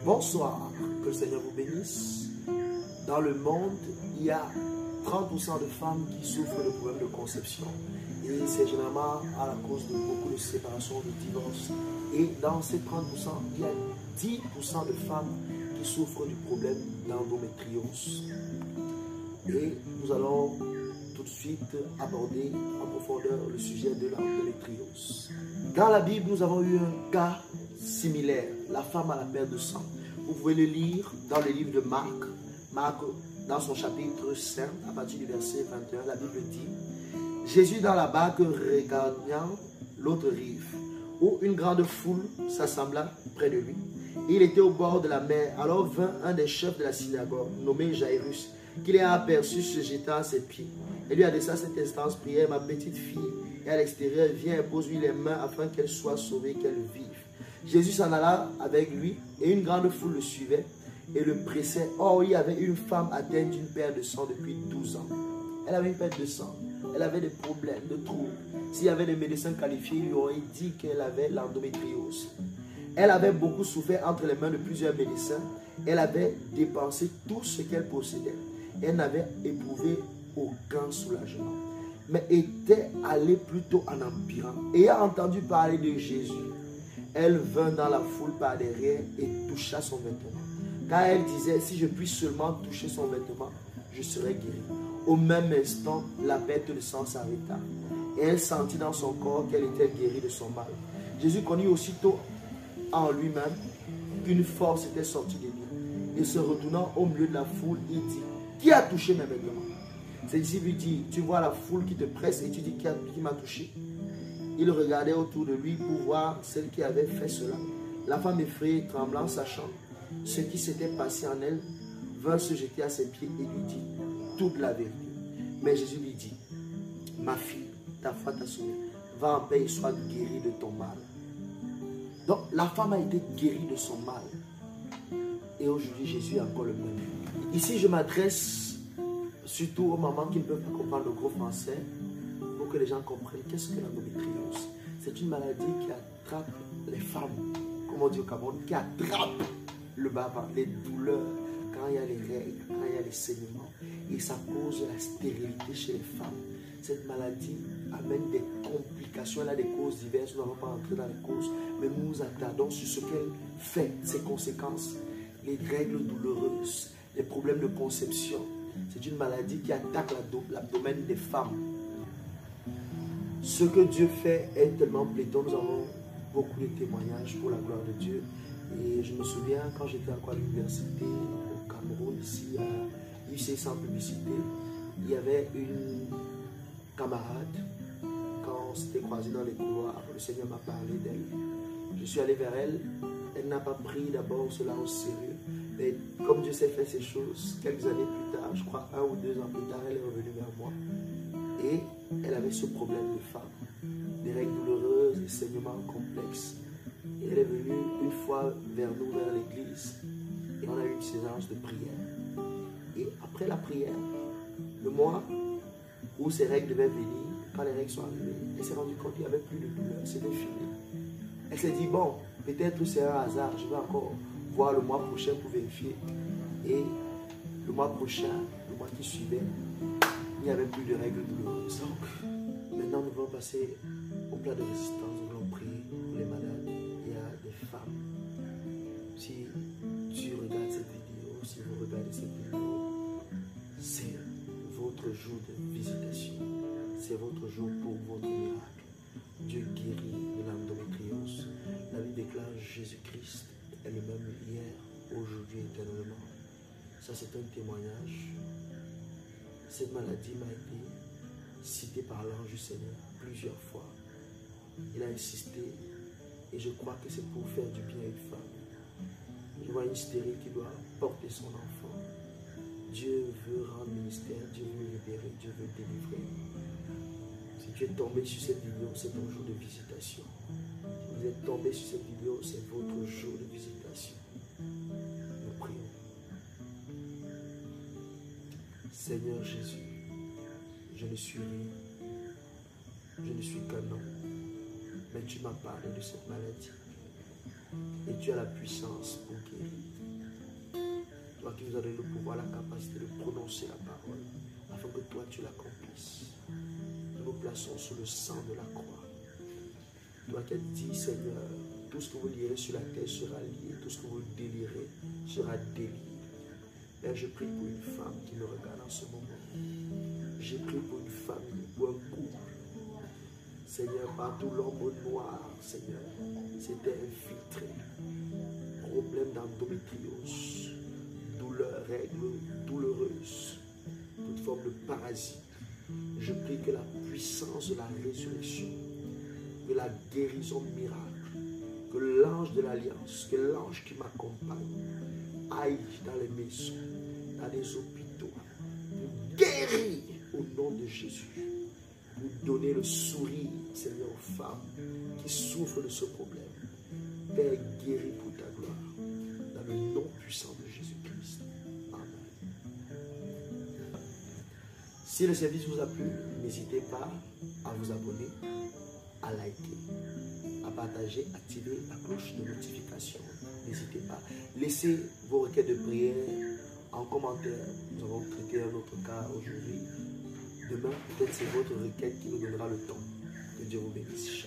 Bonsoir, que le Seigneur vous bénisse. Dans le monde, il y a 30% de femmes qui souffrent de problèmes de conception. Et c'est généralement à la cause de beaucoup de séparations, de divorces. Et dans ces 30%, il y a 10% de femmes qui souffrent du problème d'endométriose. Et nous allons tout de suite aborder en profondeur le sujet de l'endométriose. Dans la Bible, nous avons eu un cas similaire, la femme à la perte de sang. Vous pouvez le lire dans le livre de Marc. Marc, dans son chapitre 5, à partir du verset 21, la Bible dit: Jésus dans la barque regardant l'autre rive, où une grande foule s'assembla près de lui. Il était au bord de la mer. Alors vint un des chefs de la synagogue, nommé Jairus, qui l'ayant aperçu se jeta à ses pieds et lui adressa cette instance: prière, ma petite fille est à l'extérieur, viens, impose-lui les mains afin qu'elle soit sauvée, qu'elle vive. Jésus s'en alla avec lui et une grande foule le suivait et le pressait. Or, il y avait une femme atteinte d'une perte de sang depuis 12 ans. Elle avait une perte de sang, elle avait des problèmes, de troubles. S'il y avait des médecins qualifiés, ils lui auraient dit qu'elle avait l'endométriose. Elle avait beaucoup souffert entre les mains de plusieurs médecins. Elle avait dépensé tout ce qu'elle possédait. Elle n'avait éprouvé aucun soulagement, mais était allée plutôt en empirant. Ayant entendu parler de Jésus, elle vint dans la foule par derrière et toucha son vêtement. Car elle disait: si je puis seulement toucher son vêtement, je serai guérie. Au même instant, la perte de sang s'arrêta. Et elle sentit dans son corps qu'elle était guérie de son mal. Jésus connut aussitôt en lui-même qu'une force était sortie de lui. Et se retournant au milieu de la foule, il dit: qui a touché mes vêtements? Ses disciples lui disent: tu vois la foule qui te presse et tu dis qui m'a touché? Il regardait autour de lui pour voir celle qui avait fait cela. La femme effrayée, tremblant, sachant ce qui s'était passé en elle, vint se jeter à ses pieds et lui dit toute la vérité. Mais Jésus lui dit: ma fille, ta foi t'a sauvée. Va en paix et sois guérie de ton mal. Donc la femme a été guérie de son mal. Et aujourd'hui, Jésus est encore le même. Ici, je m'adresse surtout aux mamans qui ne peuvent pas comprendre le gros français, pour que les gens comprennent qu'est-ce que l'endométriose. C'est une maladie qui attrape les femmes, comme on dit au Cameroun, qui attrape le bas-ventre, les douleurs, quand il y a les règles, quand il y a les saignements. Et ça cause la stérilité chez les femmes. Cette maladie amène des complications, elle a des causes diverses, nous n'allons pas entrer dans les causes, mais nous nous attardons sur ce qu'elle fait, ses conséquences, les règles douloureuses, les problèmes de conception. C'est une maladie qui attaque l'abdomen des femmes. Ce que Dieu fait est tellement pléthore. Nous avons beaucoup de témoignages pour la gloire de Dieu. Et je me souviens, quand j'étais encore à l'université au Cameroun, ici à UC sans publicité, il y avait une camarade, quand on s'était croisés dans les couloirs, le Seigneur m'a parlé d'elle. Je suis allé vers elle. Elle n'a pas pris d'abord cela au sérieux. Mais comme Dieu sait faire ces choses, quelques années plus tard, je crois 1 ou 2 ans plus tard, elle est revenue vers moi. Et elle avait ce problème de femme, des règles douloureuses, des saignements complexes. Et elle est venue une fois vers nous, vers l'église, et on a eu une séance de prière. Et après la prière, le mois où ces règles devaient venir, quand les règles sont arrivées, elle s'est rendue compte qu'il n'y avait plus de douleur, c'était fini. Elle s'est dit: bon, peut-être c'est un hasard, je vais encore voir le mois prochain pour vérifier. Et le mois prochain, le mois qui suivait, il n'y avait plus de règles douloureuses. Donc, maintenant nous allons passer au plat de résistance. Nous allons prier pour les malades. Il y a des femmes. Si tu regardes cette vidéo, si vous regardez cette vidéo, c'est votre jour de visitation. C'est votre jour pour votre miracle. Dieu guérit de l'endométriose. La Bible déclare: Jésus-Christ est le même hier, aujourd'hui, éternellement. Ça, c'est un témoignage. Cette maladie m'a été citée par l'ange du Seigneur plusieurs fois. Il a insisté et je crois que c'est pour faire du bien à une femme. Je vois une stérile qui doit porter son enfant. Dieu veut rendre ministère, Dieu veut libérer, Dieu veut délivrer. Si tu es tombé sur cette vidéo, c'est ton jour de visitation. Si vous êtes tombé sur cette vidéo, c'est votre jour de visitation. Nous prions. Seigneur Jésus, je ne suis rien, je ne suis qu'un homme, mais tu m'as parlé de cette maladie et tu as la puissance pour guérir. nous as donné le pouvoir, la capacité de prononcer la parole, afin que toi tu l'accomplisses. Nous nous plaçons sous le sang de la croix. Toi qui as dit, Seigneur, tout ce que vous lirez sur la terre sera lié, tout ce que vous délirez sera délié. Père, je prie pour une femme qui me regarde en ce moment. J'ai prie pour une famille, pour un couple. Seigneur, partout l'ombre noire, Seigneur, s'était infiltré. Problème d'endométriose, douleur, règles douloureuses, toute forme de parasite. Je prie que la puissance de la résurrection, que la guérison miracle, que l'ange de l'alliance, que l'ange qui m'accompagne, aille dans les maisons, dans les hôpitaux, pour guérir au nom de Jésus, pour donner le sourire, Seigneur, aux femmes qui souffrent de ce problème. Père, guéris pour ta gloire, dans le nom puissant de Jésus-Christ. Amen. Si le service vous a plu, n'hésitez pas à vous abonner, à liker, à partager, activer la cloche de notification. N'hésitez pas. Laissez vos requêtes de prière en commentaire. Nous avons traité un autre cas aujourd'hui. Demain, peut-être c'est votre requête qui nous donnera le temps. Que Dieu vous bénisse.